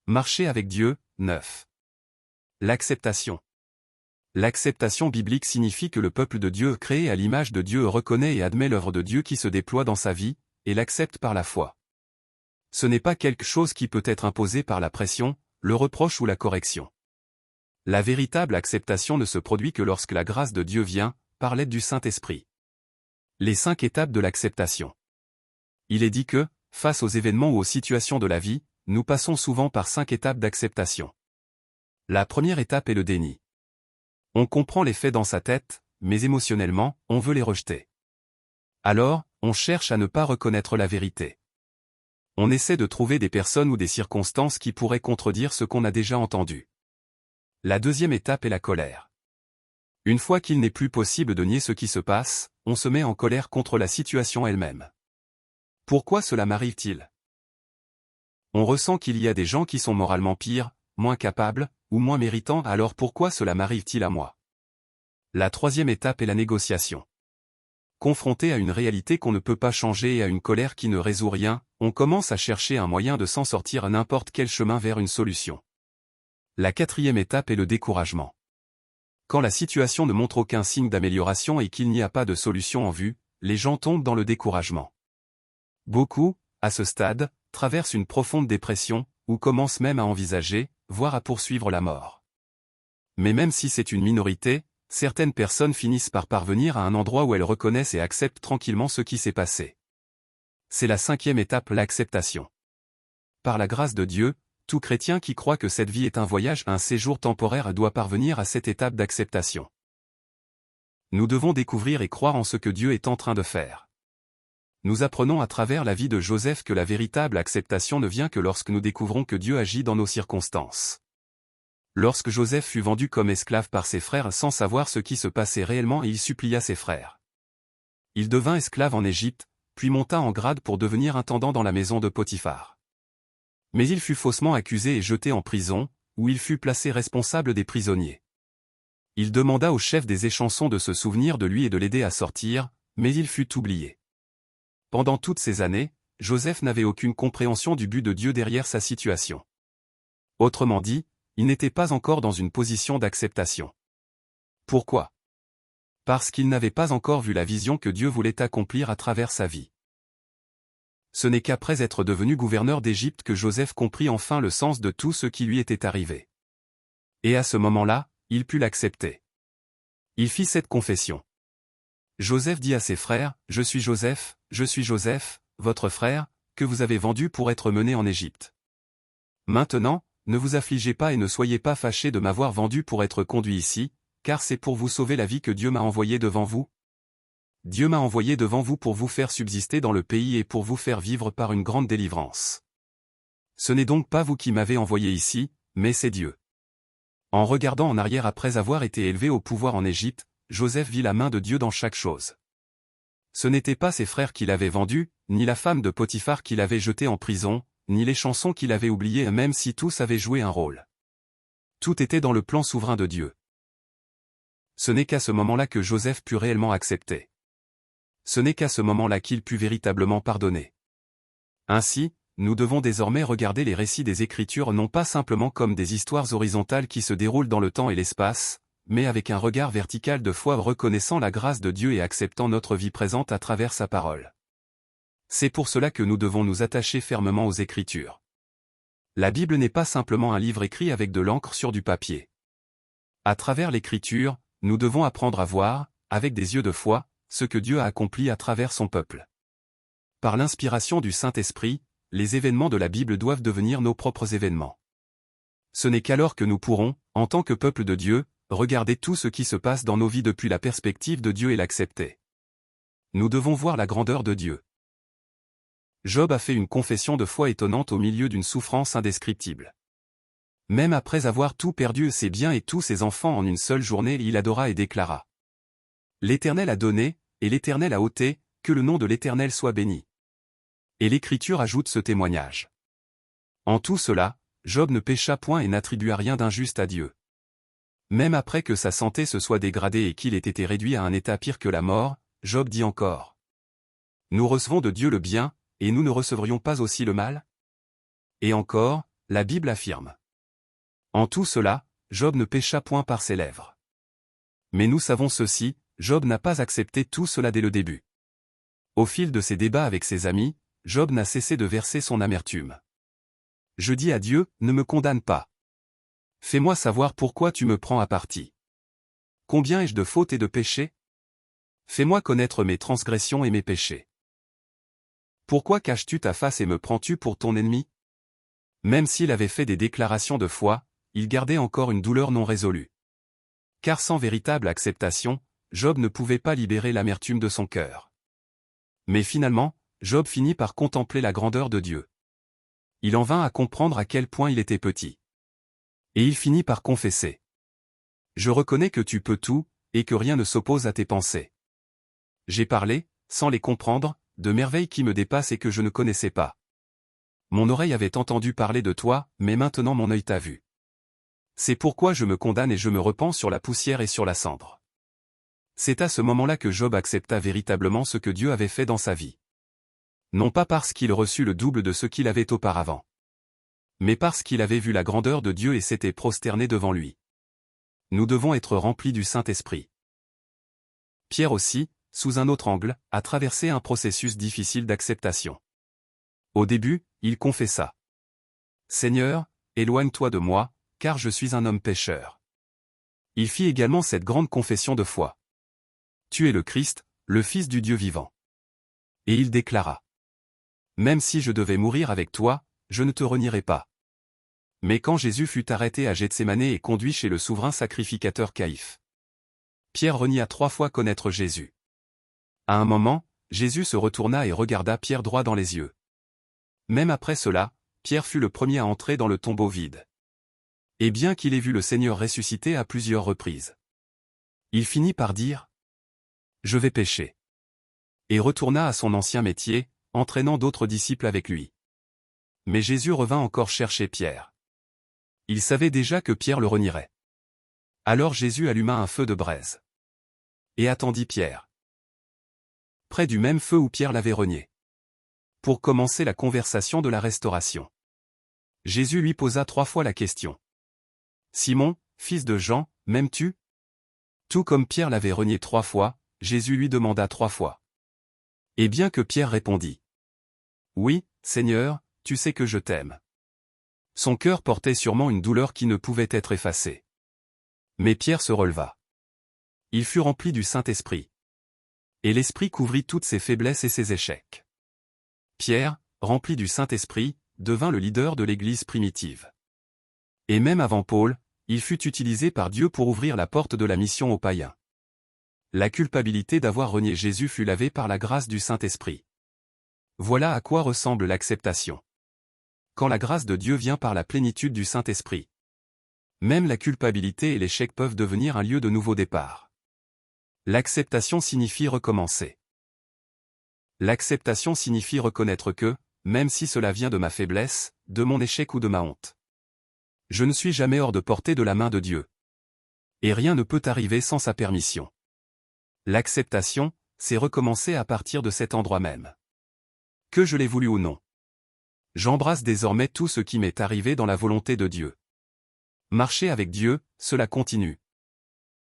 Marcher avec Dieu, 9. L'acceptation. L'acceptation biblique signifie que le peuple de Dieu créé à l'image de Dieu reconnaît et admet l'œuvre de Dieu qui se déploie dans sa vie, et l'accepte par la foi. Ce n'est pas quelque chose qui peut être imposé par la pression, le reproche ou la correction. La véritable acceptation ne se produit que lorsque la grâce de Dieu vient, par l'aide du Saint-Esprit. Les 5 étapes de l'acceptation. Il est dit que, face aux événements ou aux situations de la vie, nous passons souvent par 5 étapes d'acceptation. La première étape est le déni. On comprend les faits dans sa tête, mais émotionnellement, on veut les rejeter. Alors, on cherche à ne pas reconnaître la vérité. On essaie de trouver des personnes ou des circonstances qui pourraient contredire ce qu'on a déjà entendu. La deuxième étape est la colère. Une fois qu'il n'est plus possible de nier ce qui se passe, on se met en colère contre la situation elle-même. Pourquoi cela m'arrive-t-il? On ressent qu'il y a des gens qui sont moralement pires, moins capables, ou moins méritants, alors pourquoi cela m'arrive-t-il à moi? La troisième étape est la négociation. Confronté à une réalité qu'on ne peut pas changer et à une colère qui ne résout rien, on commence à chercher un moyen de s'en sortir à n'importe quel chemin vers une solution. La quatrième étape est le découragement. Quand la situation ne montre aucun signe d'amélioration et qu'il n'y a pas de solution en vue, les gens tombent dans le découragement. Beaucoup, à ce stade, traversent une profonde dépression, ou commencent même à envisager, voire à poursuivre la mort. Mais même si c'est une minorité, certaines personnes finissent par parvenir à un endroit où elles reconnaissent et acceptent tranquillement ce qui s'est passé. C'est la cinquième étape, l'acceptation. Par la grâce de Dieu, tout chrétien qui croit que cette vie est un voyage, un séjour temporaire doit parvenir à cette étape d'acceptation. Nous devons découvrir et croire en ce que Dieu est en train de faire. Nous apprenons à travers la vie de Joseph que la véritable acceptation ne vient que lorsque nous découvrons que Dieu agit dans nos circonstances. Lorsque Joseph fut vendu comme esclave par ses frères sans savoir ce qui se passait réellement, il supplia ses frères. Il devint esclave en Égypte, puis monta en grade pour devenir intendant dans la maison de Potiphar. Mais il fut faussement accusé et jeté en prison, où il fut placé responsable des prisonniers. Il demanda au chef des échansons de se souvenir de lui et de l'aider à sortir, mais il fut oublié. Pendant toutes ces années, Joseph n'avait aucune compréhension du but de Dieu derrière sa situation. Autrement dit, il n'était pas encore dans une position d'acceptation. Pourquoi? Parce qu'il n'avait pas encore vu la vision que Dieu voulait accomplir à travers sa vie. Ce n'est qu'après être devenu gouverneur d'Égypte que Joseph comprit enfin le sens de tout ce qui lui était arrivé. Et à ce moment-là, il put l'accepter. Il fit cette confession. Joseph dit à ses frères, « Je suis Joseph, votre frère, que vous avez vendu pour être mené en Égypte. Maintenant, ne vous affligez pas et ne soyez pas fâchés de m'avoir vendu pour être conduit ici, car c'est pour vous sauver la vie que Dieu m'a envoyé devant vous. Dieu m'a envoyé devant vous pour vous faire subsister dans le pays et pour vous faire vivre par une grande délivrance. Ce n'est donc pas vous qui m'avez envoyé ici, mais c'est Dieu. » En regardant en arrière après avoir été élevé au pouvoir en Égypte, Joseph vit la main de Dieu dans chaque chose. Ce n'étaient pas ses frères qui l'avaient vendu, ni la femme de Potiphar qui l'avait jeté en prison, ni les chansons qu'il avait oubliées même si tous avaient joué un rôle. Tout était dans le plan souverain de Dieu. Ce n'est qu'à ce moment-là que Joseph put réellement accepter. Ce n'est qu'à ce moment-là qu'il put véritablement pardonner. Ainsi, nous devons désormais regarder les récits des Écritures non pas simplement comme des histoires horizontales qui se déroulent dans le temps et l'espace, mais avec un regard vertical de foi reconnaissant la grâce de Dieu et acceptant notre vie présente à travers sa parole. C'est pour cela que nous devons nous attacher fermement aux Écritures. La Bible n'est pas simplement un livre écrit avec de l'encre sur du papier. À travers l'Écriture, nous devons apprendre à voir, avec des yeux de foi, ce que Dieu a accompli à travers son peuple. Par l'inspiration du Saint-Esprit, les événements de la Bible doivent devenir nos propres événements. Ce n'est qu'alors que nous pourrons, en tant que peuple de Dieu, regarder tout ce qui se passe dans nos vies depuis la perspective de Dieu et l'accepter. Nous devons voir la grandeur de Dieu. Job a fait une confession de foi étonnante au milieu d'une souffrance indescriptible. Même après avoir tout perdu, ses biens et tous ses enfants en une seule journée, il adora et déclara: « L'Éternel a donné, et l'Éternel a ôté, que le nom de l'Éternel soit béni. » Et l'Écriture ajoute ce témoignage. En tout cela, Job ne pécha point et n'attribua rien d'injuste à Dieu. Même après que sa santé se soit dégradée et qu'il ait été réduit à un état pire que la mort, Job dit encore: « Nous recevons de Dieu le bien, et nous ne recevrions pas aussi le mal? » Et encore, la Bible affirme. En tout cela, Job ne pécha point par ses lèvres. Mais nous savons ceci, Job n'a pas accepté tout cela dès le début. Au fil de ses débats avec ses amis, Job n'a cessé de verser son amertume. Je dis à Dieu, ne me condamne pas. Fais-moi savoir pourquoi tu me prends à partie. Combien ai-je de fautes et de péchés? Fais-moi connaître mes transgressions et mes péchés. Pourquoi caches-tu ta face et me prends-tu pour ton ennemi? Même s'il avait fait des déclarations de foi, il gardait encore une douleur non résolue. Car sans véritable acceptation, Job ne pouvait pas libérer l'amertume de son cœur. Mais finalement, Job finit par contempler la grandeur de Dieu. Il en vint à comprendre à quel point il était petit. Et il finit par confesser. Je reconnais que tu peux tout, et que rien ne s'oppose à tes pensées. J'ai parlé, sans les comprendre, de merveilles qui me dépassent et que je ne connaissais pas. Mon oreille avait entendu parler de toi, mais maintenant mon œil t'a vu. C'est pourquoi je me condamne et je me repens sur la poussière et sur la cendre. C'est à ce moment-là que Job accepta véritablement ce que Dieu avait fait dans sa vie. Non pas parce qu'il reçut le double de ce qu'il avait auparavant, mais parce qu'il avait vu la grandeur de Dieu et s'était prosterné devant lui. Nous devons être remplis du Saint-Esprit. Pierre aussi, sous un autre angle, a traversé un processus difficile d'acceptation. Au début, il confessa. « Seigneur, éloigne-toi de moi, car je suis un homme pécheur. » Il fit également cette grande confession de foi. « Tu es le Christ, le Fils du Dieu vivant. » Et il déclara. « Même si je devais mourir avec toi, je ne te renierai pas. » Mais quand Jésus fut arrêté à Gethsémane et conduit chez le souverain sacrificateur Caïphe, Pierre renia 3 fois connaître Jésus. À un moment, Jésus se retourna et regarda Pierre droit dans les yeux. Même après cela, Pierre fut le premier à entrer dans le tombeau vide. Et bien qu'il ait vu le Seigneur ressusciter à plusieurs reprises, il finit par dire « Je vais pécher » et retourna à son ancien métier, entraînant d'autres disciples avec lui. Mais Jésus revint encore chercher Pierre. Il savait déjà que Pierre le renierait. Alors Jésus alluma un feu de braise et attendit Pierre, près du même feu où Pierre l'avait renié, pour commencer la conversation de la restauration. Jésus lui posa 3 fois la question. « Simon, fils de Jean, m'aimes-tu » Tout comme Pierre l'avait renié 3 fois, Jésus lui demanda 3 fois. Et bien que Pierre répondit « Oui, Seigneur, tu sais que je t'aime », son cœur portait sûrement une douleur qui ne pouvait être effacée. Mais Pierre se releva. Il fut rempli du Saint-Esprit. Et l'Esprit couvrit toutes ses faiblesses et ses échecs. Pierre, rempli du Saint-Esprit, devint le leader de l'Église primitive. Et même avant Paul, il fut utilisé par Dieu pour ouvrir la porte de la mission aux païens. La culpabilité d'avoir renié Jésus fut lavée par la grâce du Saint-Esprit. Voilà à quoi ressemble l'acceptation. Quand la grâce de Dieu vient par la plénitude du Saint-Esprit, même la culpabilité et l'échec peuvent devenir un lieu de nouveau départ. L'acceptation signifie recommencer. L'acceptation signifie reconnaître que, même si cela vient de ma faiblesse, de mon échec ou de ma honte, je ne suis jamais hors de portée de la main de Dieu. Et rien ne peut arriver sans sa permission. L'acceptation, c'est recommencer à partir de cet endroit même. Que je l'ai voulu ou non. J'embrasse désormais tout ce qui m'est arrivé dans la volonté de Dieu. Marcher avec Dieu, cela continue.